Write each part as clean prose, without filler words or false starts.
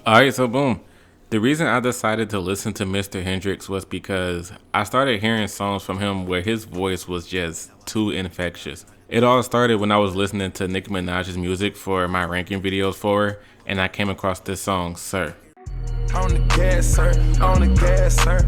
Alright, so boom. The reason I decided to listen to Mr. Hendrix was because I started hearing songs from him where his voice was just too infectious. It all started when I was listening to Nicki Minaj's music for my ranking videos for her, and I came across this song, Sir. On the gas, sir. On the gas, sir.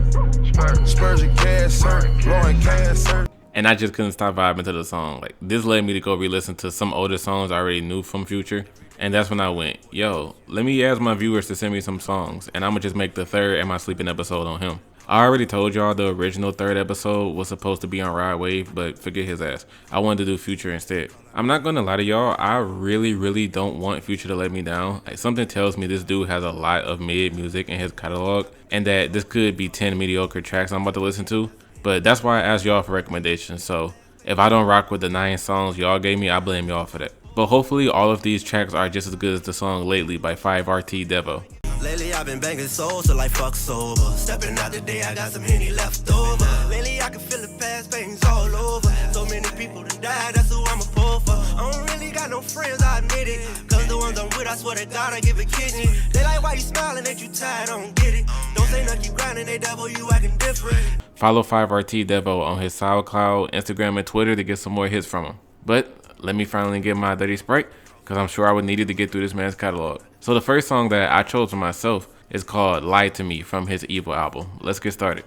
Spurs of gas, sir. Blowing gas, sir. And I just couldn't stop vibing to the song. Like, this led me to go re-listen to some older songs I already knew from Future. And that's when I went, yo, let me ask my viewers to send me some songs, and I'm gonna just make the third and my sleeping episode on him. I already told y'all the original third episode was supposed to be on Ride Wave, but forget his ass. I wanted to do Future instead. I'm not gonna lie to y'all, I really don't want Future to let me down. Like, something tells me this dude has a lot of mid music in his catalog, and that this could be 10 mediocre tracks I'm about to listen to. But that's why I asked y'all for recommendations, so if I don't rock with the 9 songs y'all gave me, I blame y'all for that. But hopefully all of these tracks are just as good as the song Lately by 5RT Devo. Lately I've been banging souls till like fuck sober. Stepping out today, I got some Henny left over. Lately I can feel the past pains all over. So many people done died, that's who I'ma pull for. I don't really got no friends, I admit it. Cause the ones I'm with, I swear to God, I give a kidney. They like, why you smiling, ain't you tired, I don't get it. Don't say nothing, keep grinding, they devil, you acting different. Follow 5RT Devo on his SoundCloud, Instagram, and Twitter to get some more hits from him. But let me finally get my dirty Sprite, because I'm sure I would need it to get through this man's catalog. So the first song that I chose for myself is called Lie to Me from his Evil album. Let's get started.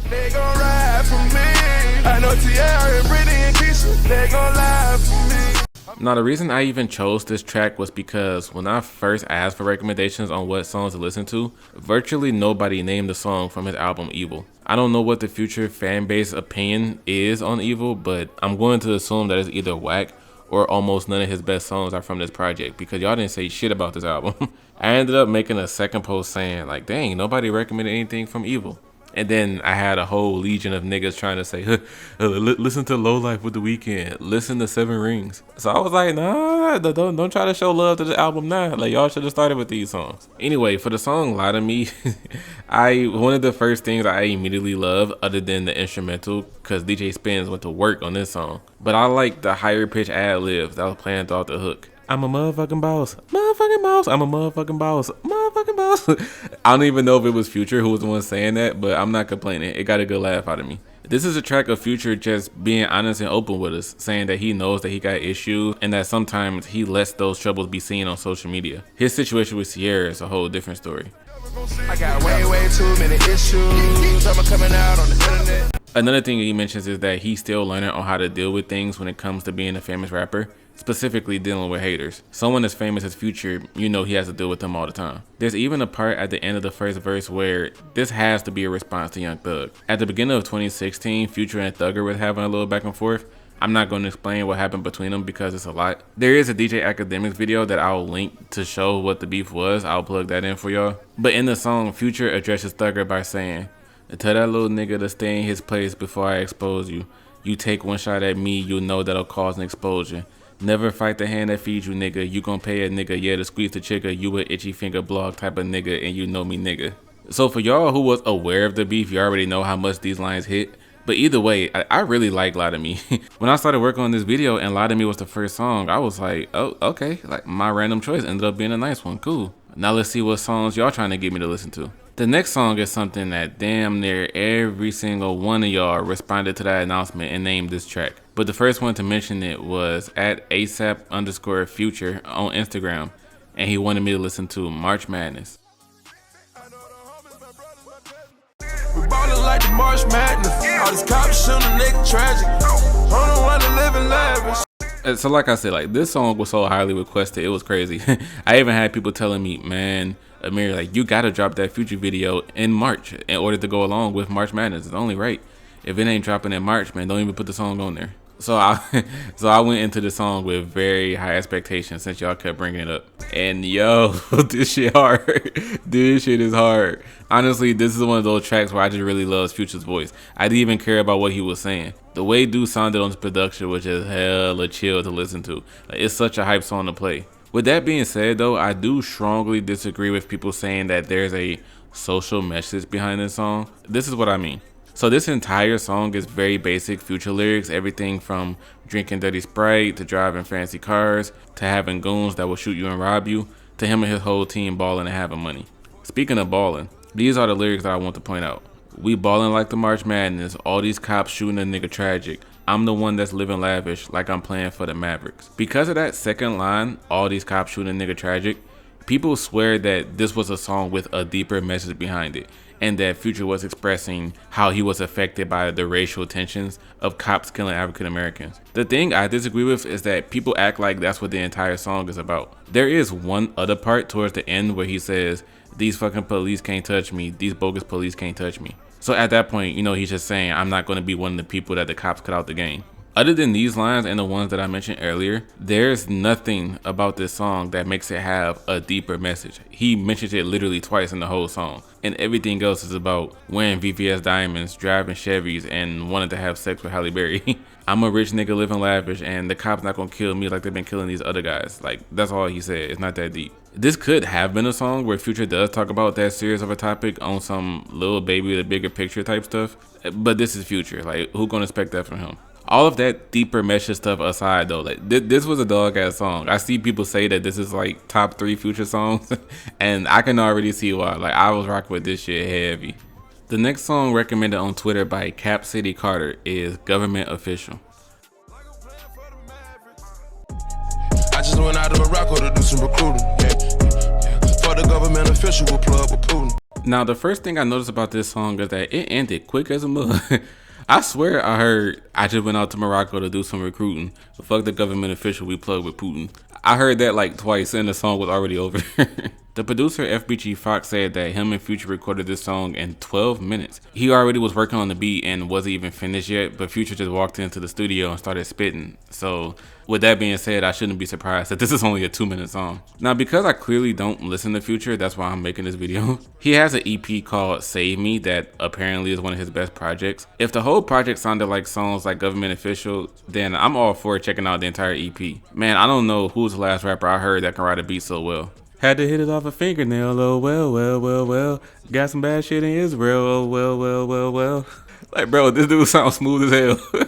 They gon' ride for me. I know Tiara and Brittany and Keisha. They gon' lie for me. Now, the reason I even chose this track was because when I first asked for recommendations on what songs to listen to, virtually nobody named the song from his album Evil. I don't know what the Future fan base opinion is on Evil, but I'm going to assume that it's either whack or almost none of his best songs are from this project, because y'all didn't say shit about this album. I ended up making a second post saying, like, dang, nobody recommended anything from Evil. And then I had a whole legion of niggas trying to say, listen to Low Life with The Weeknd, listen to Seven Rings. So I was like, nah, don't try to show love to the album now. Like, y'all should have started with these songs. Anyway, for the song Lie to Me, one of the first things I immediately love, other than the instrumental, because DJ Spins went to work on this song. But I like the higher pitch ad libs that was playing throughout the hook. I'm a motherfucking boss, motherfucking boss. I'm a motherfucking boss, motherfucking boss. I don't even know if it was Future who was the one saying that, but I'm not complaining. It got a good laugh out of me. This is a track of Future just being honest and open with us, saying that he knows that he got issues and that sometimes he lets those troubles be seen on social media. His situation with Sierra is a whole different story. I got way too many issues. I'm coming out on the internet. Another thing he mentions is that he's still learning on how to deal with things when it comes to being a famous rapper, specifically dealing with haters. Someone as famous as Future, you know he has to deal with them all the time. There's even a part at the end of the first verse where this has to be a response to Young Thug. At the beginning of 2016, Future and Thugger were having a little back and forth. I'm not going to explain what happened between them because it's a lot. There is a DJ Academics video that I'll link to show what the beef was. I'll plug that in for y'all. But in the song, Future addresses Thugger by saying, tell that little nigga to stay in his place before I expose you. You take one shot at me, you know that'll cause an explosion. Never fight the hand that feeds you, nigga. You gon' pay a nigga, yeah, to squeeze the trigger. You a itchy finger blog type of nigga, and you know me, nigga. So for y'all who was aware of the beef, you already know how much these lines hit. But either way, I really like Lie to Me. When I started working on this video and Lie to Me was the first song, I was like, oh, okay. Like, my random choice ended up being a nice one. Cool. Now let's see what songs y'all trying to get me to listen to. The next song is something that damn near every single one of y'all responded to that announcement and named this track. But the first one to mention it was at ASAP_Future on Instagram, and he wanted me to listen to March Madness. We ballin' like the March Madness. All these cops shootin' a nigga tragic. I don't wanna live in lavish. So like I said, like this song was so highly requested, it was crazy. I even had people telling me, man, Amiri, like you gotta drop that Future video in March in order to go along with March Madness. It's only right. If it ain't dropping in March, man, don't even put the song on there. So I went into the song with very high expectations since y'all kept bringing it up. And yo, this shit hard. This shit is hard. Honestly, this is one of those tracks where I just really love Future's voice. I didn't even care about what he was saying. The way dude sounded on his production was just hella chill to listen to. Like, it's such a hype song to play. With that being said though, I do strongly disagree with people saying that there's a social message behind this song. This is what I mean. So this entire song is very basic Future lyrics, everything from drinking dirty Sprite to driving fancy cars to having goons that will shoot you and rob you to him and his whole team balling and having money. Speaking of balling, these are the lyrics that I want to point out. We ballin' like the March Madness, all these cops shooting a nigga tragic. I'm the one that's living lavish like I'm playing for the Mavericks. Because of that second line, all these cops shooting a nigga tragic, people swear that this was a song with a deeper message behind it, and that Future was expressing how he was affected by the racial tensions of cops killing African Americans. The thing I disagree with is that people act like that's what the entire song is about. There is one other part towards the end where he says, "These fucking police can't touch me, these bogus police can't touch me." So at that point, you know, he's just saying, I'm not going to be one of the people that the cops cut out the game. Other than these lines and the ones that I mentioned earlier, there's nothing about this song that makes it have a deeper message. He mentions it literally twice in the whole song, and everything else is about wearing VVS diamonds, driving Chevys, and wanting to have sex with Halle Berry. I'm a rich nigga living lavish, and the cops not gonna kill me like they've been killing these other guys. Like, that's all he said. It's not that deep. This could have been a song where Future does talk about that serious of a topic on some little baby the bigger picture type stuff, but this is Future. Like, who gonna expect that from him? All of that deeper message stuff aside though, like this was a dog ass song. I see people say that this is like top 3 Future songs and I can already see why. Like, I was rocking with this shit heavy. The next song recommended on Twitter by Cap City Carter is Government Official. I just went out to Morocco to do some recruiting. For the government official will plug with Putin. Now, the first thing I noticed about this song is that it ended quick as a mug. I swear I heard I just went out to Morocco to do some recruiting. But fuck the government official, we plug with Putin. I heard that like twice and the song was already over. The producer FBG Fox said that him and Future recorded this song in 12 minutes. He already was working on the beat and wasn't even finished yet, but Future just walked into the studio and started spitting. So with that being said, I shouldn't be surprised that this is only a 2-minute song. Now, because I clearly don't listen to Future, that's why I'm making this video. He has an EP called Save Me that apparently is one of his best projects. If the whole project sounded like songs like Government Official, then I'm all for checking out the entire EP. Man, I don't know who's the last rapper I heard that can write a beat so well. Had to hit it off a fingernail, oh well. Got some bad shit in Israel, oh well. Like, bro, this dude sounds smooth as hell.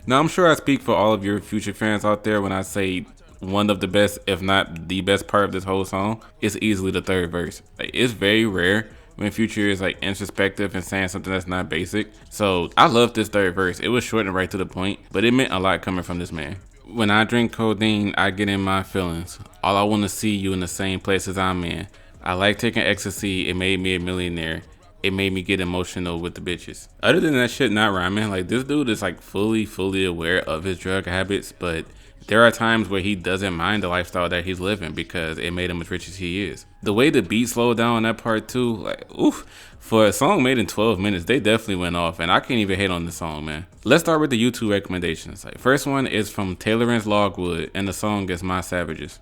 Now, I'm sure I speak for all of your Future fans out there when I say one of the best, if not the best part of this whole song is easily the third verse. Like, it's very rare when Future is like introspective and saying something that's not basic. So I love this third verse. It was short and right to the point, but it meant a lot coming from this man. When I drink codeine, I get in my feelings. All I want to see you in the same place as I'm in. I like taking ecstasy. It made me a millionaire. It made me get emotional with the bitches. Other than that shit not rhyming, like, this dude is like fully aware of his drug habits, but there are times where he doesn't mind the lifestyle that he's living because it made him as rich as he is. The way the beat slowed down on that part too, like, oof. For a song made in 12 minutes, they definitely went off, and I can't even hate on the song, man. Let's start with the YouTube recommendations. Like, first one is from Taylor's Logwood, and the song is My Savages.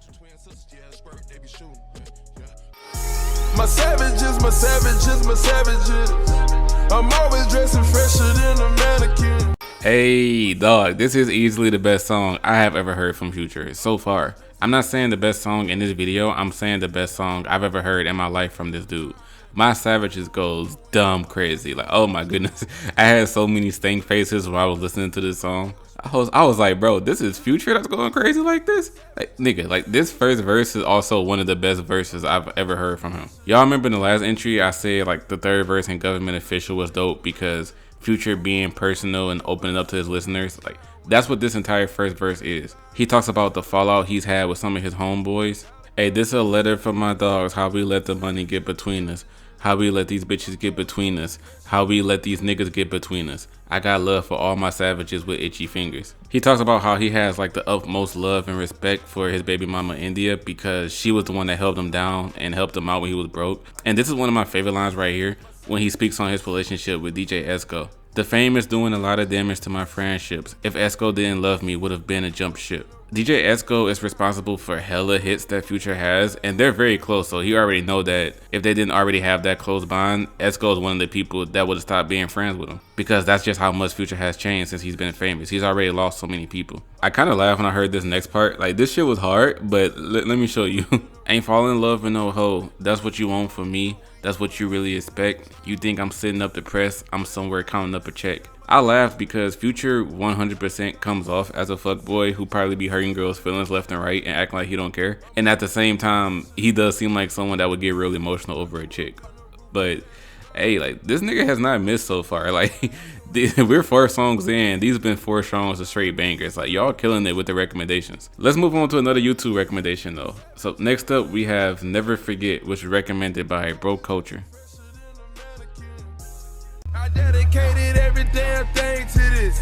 My savages, my savages, my savages. I'm always dressing fresher than a mannequin. Hey, dog, this is easily the best song I have ever heard from Future so far. I'm not saying the best song in this video, I'm saying the best song I've ever heard in my life from this dude. My Savages goes dumb crazy. Like, oh my goodness. I had so many stank faces while I was listening to this song. I was like, bro, this is Future that's going crazy like this? Like, nigga, like, this first verse is also one of the best verses I've ever heard from him. Y'all remember in the last entry, I said like the third verse in Government Official was dope because Future being personal and opening up to his listeners. Like, that's what this entire first verse is. He talks about the fallout he's had with some of his homeboys. Hey, this is a letter from my dogs, how we let the money get between us. How we let these bitches get between us. How we let these niggas get between us. I got love for all my savages with itchy fingers. He talks about how he has like the utmost love and respect for his baby mama India because she was the one that held him down and helped him out when he was broke. And this is one of my favorite lines right here when he speaks on his relationship with DJ Esco. The fame is doing a lot of damage to my friendships. If Esco didn't love me, would have been a jump ship. DJ Esco is responsible for hella hits that Future has, and they're very close, so he already know that if they didn't already have that close bond, Esco is one of the people that would have stopped being friends with him, because that's just how much Future has changed since he's been famous. He's already lost so many people. I kind of laughed when I heard this next part. Like, this shit was hard, but let me show you. Ain't falling in love with no hoe. That's what you want from me. That's what you really expect. You think I'm sitting up depressed? I'm somewhere counting up a check. I laugh because Future 100% comes off as a fuckboy who probably be hurting girls' feelings left and right and acting like he don't care. And at the same time, he does seem like someone that would get real emotional over a chick. But hey, like, this nigga has not missed so far. Like, we're 4 songs in. These have been 4 songs of straight bangers. Like, y'all killing it with the recommendations. Let's move on to another YouTube recommendation though. So next up we have Never Forget, which is recommended by Bro Culture. I dedicated every damn thing to this.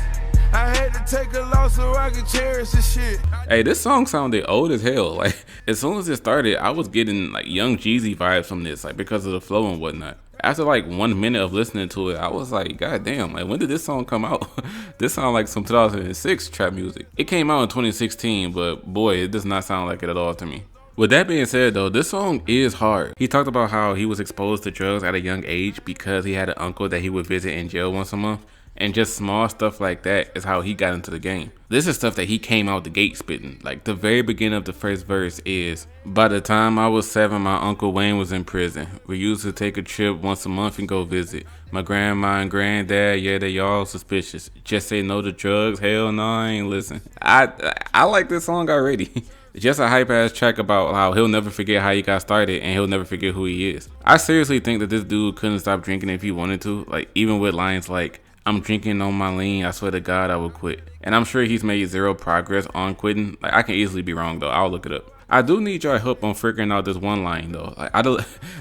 I had to take a loss so I could cherish this shit. Hey, this song sounded old as hell. Like, as soon as it started, I was getting like Young Jeezy vibes from this, like, because of the flow and whatnot. After like 1 minute of listening to it, I was like, God damn, like, when did this song come out? This sounds like some 2006 trap music. It came out in 2016, but boy, it does not sound like it at all to me. With that being said though, this song is hard. He talked about how he was exposed to drugs at a young age because he had an uncle that he would visit in jail once a month. And just small stuff like that is how he got into the game. This is stuff that he came out the gate spitting. Like, the very beginning of the first verse is, by the time I was 7, my Uncle Wayne was in prison. We used to take a trip once a month and go visit. My grandma and granddad, yeah, they all suspicious. Just say no to drugs, hell no, I ain't listen. I like this song already. Just a hype ass track about how he'll never forget how he got started and he'll never forget who he is. I seriously think that this dude couldn't stop drinking if he wanted to. Like, even with lines like, I'm drinking on my lean, I swear to God I will quit. And I'm sure he's made 0 progress on quitting. Like, I can easily be wrong though, I'll look it up. I do need your help on figuring out this one line though. Like,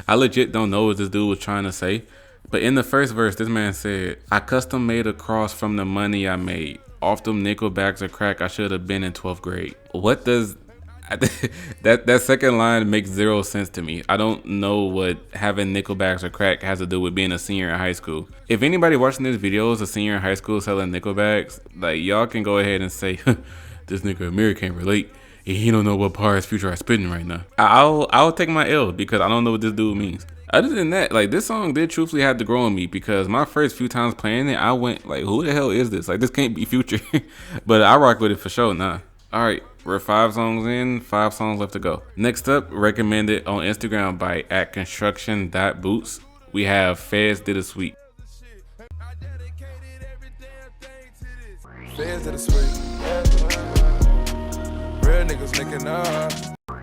I legit don't know what this dude was trying to say. But in the first verse, this man said, I custom made a cross from the money I made. Off them nickel bags of crack, I should have been in 12th grade. What does... that second line makes 0 sense to me. I don't know what having nickelbacks or crack has to do with being a senior in high school. If anybody watching this video is a senior in high school selling nickelbacks, like, y'all can go ahead and say, this nigga Amiri can't relate. He don't know what parts Future are spitting right now. I'll take my L because I don't know what this dude means. Other than that, like, this song did truthfully have to grow on me because my first few times playing it, I went like, who the hell is this? Like, this can't be Future. But I rock with it for sure, nah. Alright, we're 5 songs in, 5 songs left to go. Next up, recommended on Instagram by @construction.boots, we have Feds Did a Sweep. Feds did a sweep. Real niggas licking up.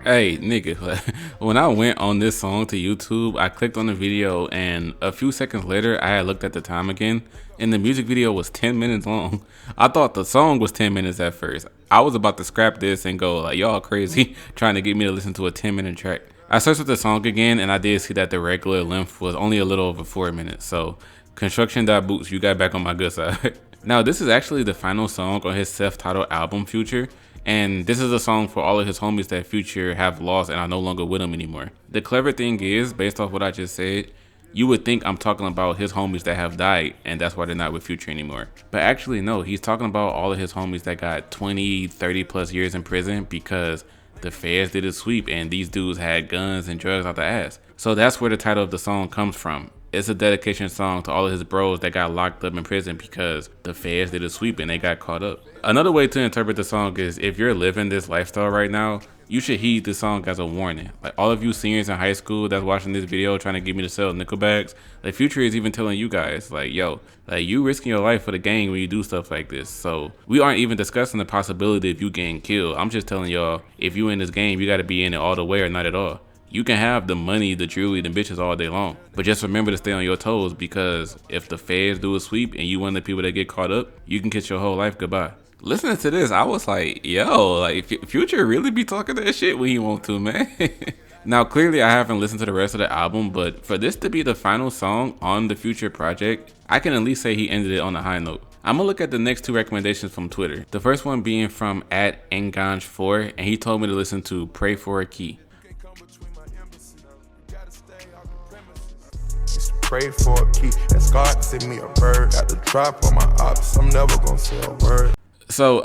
Hey, nigga, when I went on this song to YouTube, I clicked on the video and a few seconds later, I had looked at the time again and the music video was 10 minutes long. I thought the song was 10 minutes at first. I was about to scrap this and go like, y'all crazy, trying to get me to listen to a 10-minute track. I searched up the song again and I did see that the regular length was only a little over 4 minutes. So construction.boots, you got back on my good side. Now, this is actually the final song on his self-titled album, Future. And this is a song for all of his homies that Future have lost and are no longer with him anymore. The clever thing is, based off what I just said, you would think I'm talking about his homies that have died and that's why they're not with Future anymore. But actually no, he's talking about all of his homies that got 20, 30 plus years in prison because the feds did a sweep and these dudes had guns and drugs out the ass. So that's where the title of the song comes from. It's a dedication song to all of his bros that got locked up in prison because the feds did a sweep and they got caught up. Another way to interpret the song is if you're living this lifestyle right now, you should heed this song as a warning. Like, all of you seniors in high school that's watching this video trying to get me to sell nickel bags, like, Future is even telling you guys, like, yo, like, you risking your life for the gang when you do stuff like this. So we aren't even discussing the possibility of you getting killed. I'm just telling y'all, if you in this game, you got to be in it all the way or not at all. You can have the money, the jewelry, the bitches all day long, but just remember to stay on your toes because if the feds do a sweep and you one of the people that get caught up, you can kiss your whole life goodbye. Listening to this, I was like, yo, like, Future really be talking that shit when he want to, man. Now, clearly I haven't listened to the rest of the album, but for this to be the final song on the Future project, I can at least say he ended it on a high note. I'm gonna look at the next 2 recommendations from Twitter. The first one being from @Engange4, and he told me to listen to Pray for a Key. Pray for a key. That's God send me a bird. Got the drop on my ops. I'm never gonna say a word. So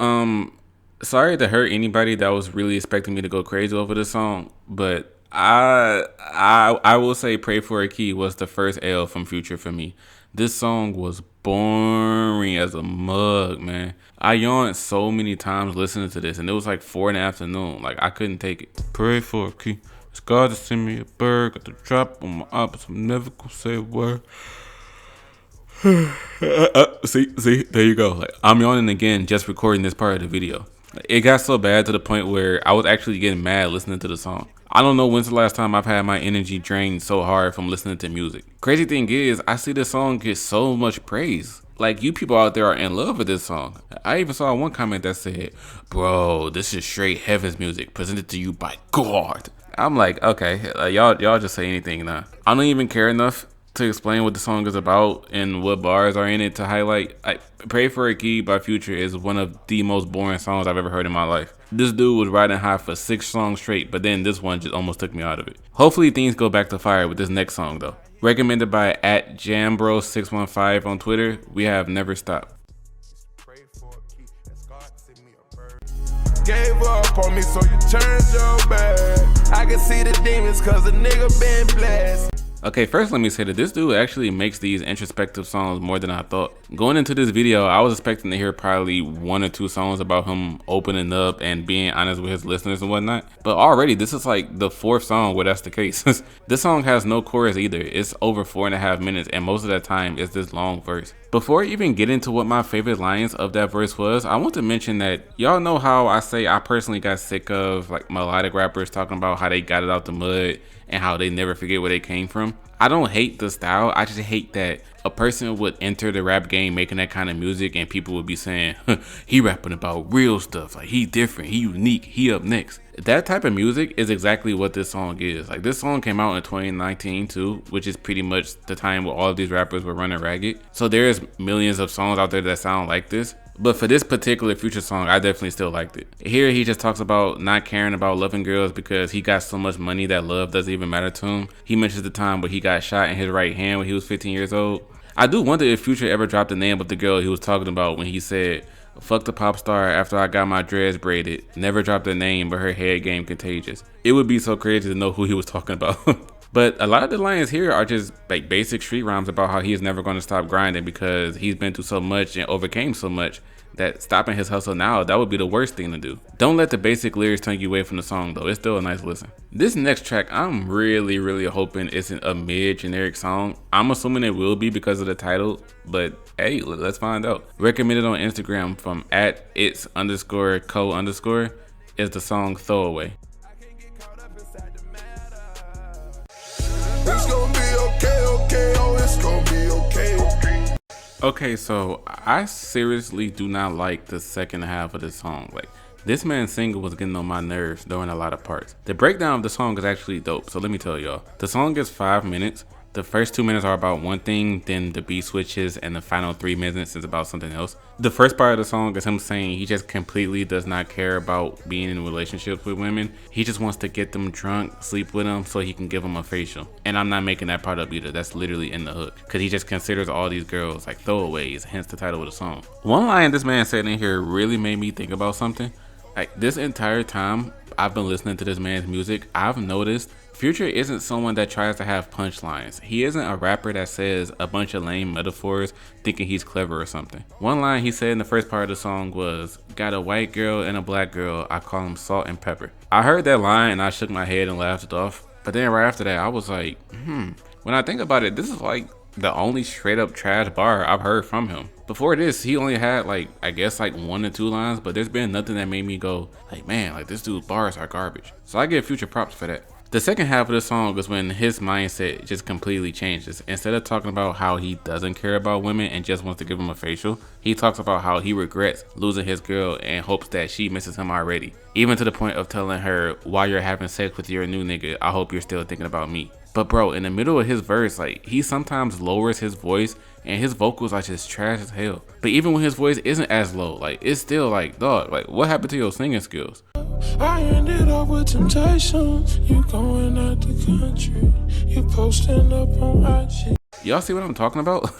Sorry to hurt anybody that was really expecting me to go crazy over this song, but I will say "Pray for a Key" was the first L from Future for me. This song was boring as a mug, man. I yawned so many times listening to this, and it was like 4 in the afternoon. Like I couldn't take it. Pray for a key. It's God to send me a bird. Got the drop on my opps. I'm never gonna say a word. See, there you go. Like I'm yawning again just recording this part of the video. It got so bad to the point where I was actually getting mad listening to the song. I don't know when's the last time I've had my energy drained so hard from listening to music. Crazy thing is, I see this song get so much praise. Like, you people out there are in love with this song. I even saw one comment that said, "Bro, this is straight heaven's music presented to you by God." I'm like, okay, y'all just say anything now. I don't even care enough to explain what the song is about and what bars are in it to highlight. "Pray for a Key" by Future is one of the most boring songs I've ever heard in my life. This dude was riding high for 6 songs straight, but then this one just almost took me out of it. Hopefully things go back to fire with this next song though. Recommended by @Jambro615 on Twitter, we have Never Stop. Gave up on me, so you turned your back. I can see the demons, cause a nigga been blessed. Okay, first let me say that this dude actually makes these introspective songs more than I thought. Going into this video, I was expecting to hear probably 1 or 2 songs about him opening up and being honest with his listeners and whatnot. But already, this is like the 4th song where that's the case. This song has no chorus either. It's over 4.5 minutes, and most of that time is this long verse. Before I even get into what my favorite lines of that verse was, I want to mention that y'all know how I say I personally got sick of like melodic rappers talking about how they got it out the mud and how they never forget where they came from. I don't hate the style, I just hate that a person would enter the rap game making that kind of music and people would be saying, he rapping about real stuff, like he different, he unique, he up next. That type of music is exactly what this song is. Like this song came out in 2019 too, which is pretty much the time where all of these rappers were running ragged. So there's millions of songs out there that sound like this. But for this particular Future song, I definitely still liked it. Here he just talks about not caring about loving girls because he got so much money that love doesn't even matter to him. He mentions the time where he got shot in his right hand when he was 15 years old. I do wonder if Future ever dropped the name of the girl he was talking about when he said, "Fuck the pop star after I got my dreads braided." Never dropped her name, but her head game contagious. It would be so crazy to know who he was talking about. But a lot of the lines here are just like basic street rhymes about how he is never going to stop grinding because he's been through so much and overcame so much that stopping his hustle now, that would be the worst thing to do. Don't let the basic lyrics turn you away from the song though, it's still a nice listen. This next track, I'm really hoping isn't a mid-generic song. I'm assuming it will be because of the title, but hey, let's find out. Recommended on Instagram from @its_co_ is the song "Throwaway." It's gonna be okay, oh, it's gonna be okay. Okay, so I seriously do not like the second half of this song. Like, this man's single was getting on my nerves during a lot of parts. The breakdown of the song is actually dope, so let me tell y'all. The song is 5 minutes. The first 2 minutes are about one thing, then the beat switches, and the final 3 minutes is about something else. The first part of the song is him saying he just completely does not care about being in relationships with women. He just wants to get them drunk, sleep with them, so he can give them a facial. And I'm not making that part up either. That's literally in the hook. Because he just considers all these girls like throwaways, hence the title of the song. One line this man said in here really made me think about something. Like, this entire time I've been listening to this man's music, I've noticed Future isn't someone that tries to have punchlines. He isn't a rapper that says a bunch of lame metaphors thinking he's clever or something. One line he said in the first part of the song was, "Got a white girl and a black girl, I call them salt and pepper." I heard that line and I shook my head and laughed it off. But then right after that, I was like, when I think about it, this is like the only straight up trash bar I've heard from him. Before this, he only had like, I guess like 1 or 2 lines, but there's been nothing that made me go like, man, like this dude's bars are garbage. So I give Future props for that. The second half of the song is when his mindset just completely changes. Instead of talking about how he doesn't care about women and just wants to give them a facial, he talks about how he regrets losing his girl and hopes that she misses him already. Even to the point of telling her, "While you're having sex with your new nigga, I hope you're still thinking about me." But bro, in the middle of his verse, like, he sometimes lowers his voice and his vocals are just trash as hell. But even when his voice isn't as low, like, it's still like, dog, like, what happened to your singing skills? I ended up with temptations. You going out the country. You posting up on IG. Y'all see what I'm talking about?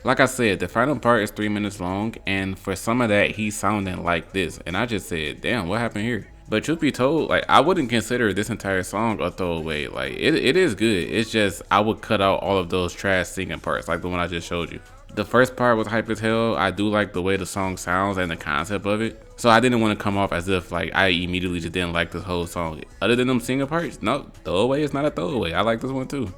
Like I said, the final part is 3 minutes long, and for some of that, he's sounding like this. And I just said, damn, what happened here? But truth be told, like, I wouldn't consider this entire song a throwaway. Like, it is good. It's just, I would cut out all of those trash singing parts, like the one I just showed you. The first part was hype as hell. I do like the way the song sounds and the concept of it. So I didn't want to come off as if like I immediately just didn't like this whole song. Other than them singing parts, no, throwaway is not a throwaway. I like this one too.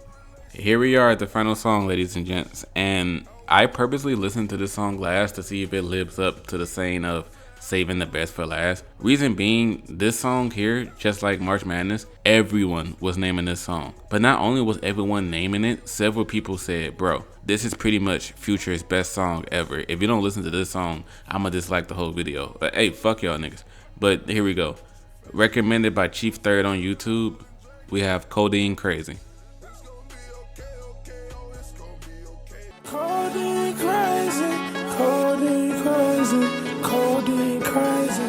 Here we are at the final song, ladies and gents, and I purposely listened to this song last to see if it lives up to the saying of saving the best for last. Reason being, this song here, just like March Madness, everyone was naming this song. But not only was everyone naming it, several people said, bro, this is pretty much Future's best song ever. If you don't listen to this song, I'ma dislike the whole video. But hey, fuck y'all niggas. But here we go. Recommended by Chief Third on YouTube, we have Codeine Crazy. Codeine crazy, codeine crazy, codeine crazy.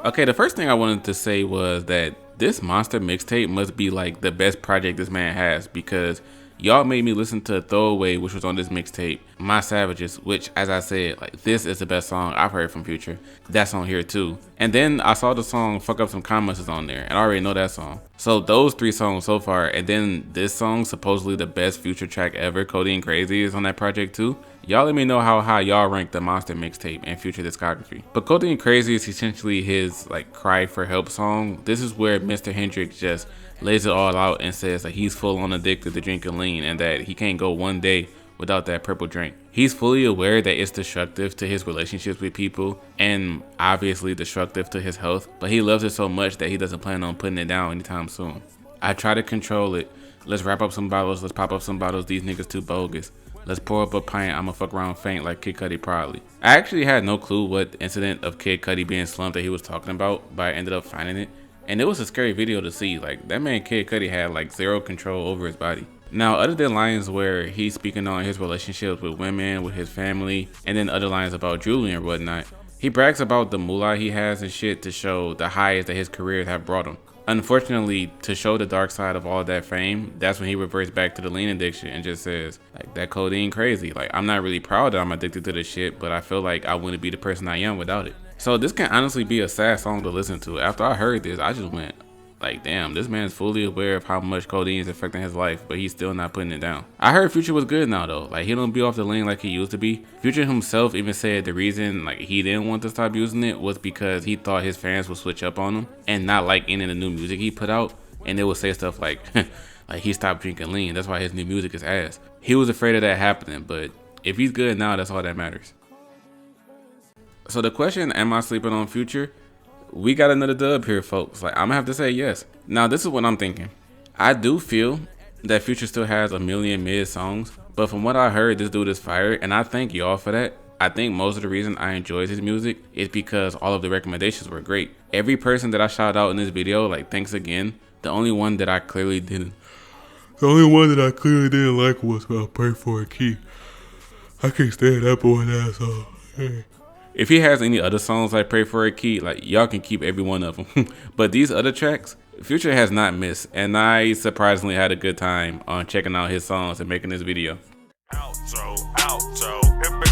Okay, the first thing I wanted to say was that this Monster mixtape must be like the best project this man has, because y'all made me listen to Throwaway, which was on this mixtape, My Savages, which, as I said, like, this is the best song I've heard from Future. That's on here too. And then I saw the song Fuck Up Some Commas is on there, and I already know that song. So those 3 songs so far, and then this song, supposedly the best Future track ever, Codeine Crazy, is on that project too. Y'all let me know how high y'all rank the Monster mixtape and Future discography. But Codeine Crazy is essentially his like cry for help song. This is where Mr. Hendrix just lays it all out and says that he's full on addicted to drinking lean and that he can't go one day without that purple drink. He's fully aware that it's destructive to his relationships with people and obviously destructive to his health, but he loves it so much that he doesn't plan on putting it down anytime soon. I try to control it. Let's wrap up some bottles, let's pop up some bottles, these niggas too bogus. Let's pour up a pint, I'ma fuck around faint like Kid Cudi probably. I actually had no clue what incident of Kid Cudi being slumped that he was talking about, but I ended up finding it. And it was a scary video to see. Like, that man Kid Cudi had like zero control over his body. Now, other than lines where he's speaking on his relationships with women, with his family, and then other lines about Julie and whatnot, he brags about the moolah he has and shit to show the highs that his careers have brought him. Unfortunately, to show the dark side of all that fame, that's when he reverts back to the lean addiction and just says, like, that codeine crazy. Like, I'm not really proud that I'm addicted to this shit, but I feel like I wouldn't be the person I am without it. So this can honestly be a sad song to listen to. After I heard this, I just went, like, damn, this man's fully aware of how much codeine is affecting his life, but he's still not putting it down. I heard Future was good now though. Like, he don't be off the lane like he used to be. Future himself even said the reason like he didn't want to stop using it was because he thought his fans would switch up on him and not like any of the new music he put out, and they would say stuff like like he stopped drinking lean, that's why his new music is ass. He was afraid of that happening, but if he's good now, that's all that matters. So the question, am I sleeping on Future? We got another dub here, folks. Like, I'm gonna have to say yes. Now, this is what I'm thinking. I do feel that Future still has a million mid songs, but from what I heard, this dude is fire, and I thank y'all for that. I think most of the reason I enjoy his music is because all of the recommendations were great. Every person that I shout out in this video, like, thanks again. The only one that I clearly didn't like was Pray for a Key. I can't stand that boy that song. If he has any other songs like Pray for a Key, like, y'all can keep every one of them. But these other tracks, Future has not missed, and I surprisingly had a good time on checking out his songs and making this video. Outro.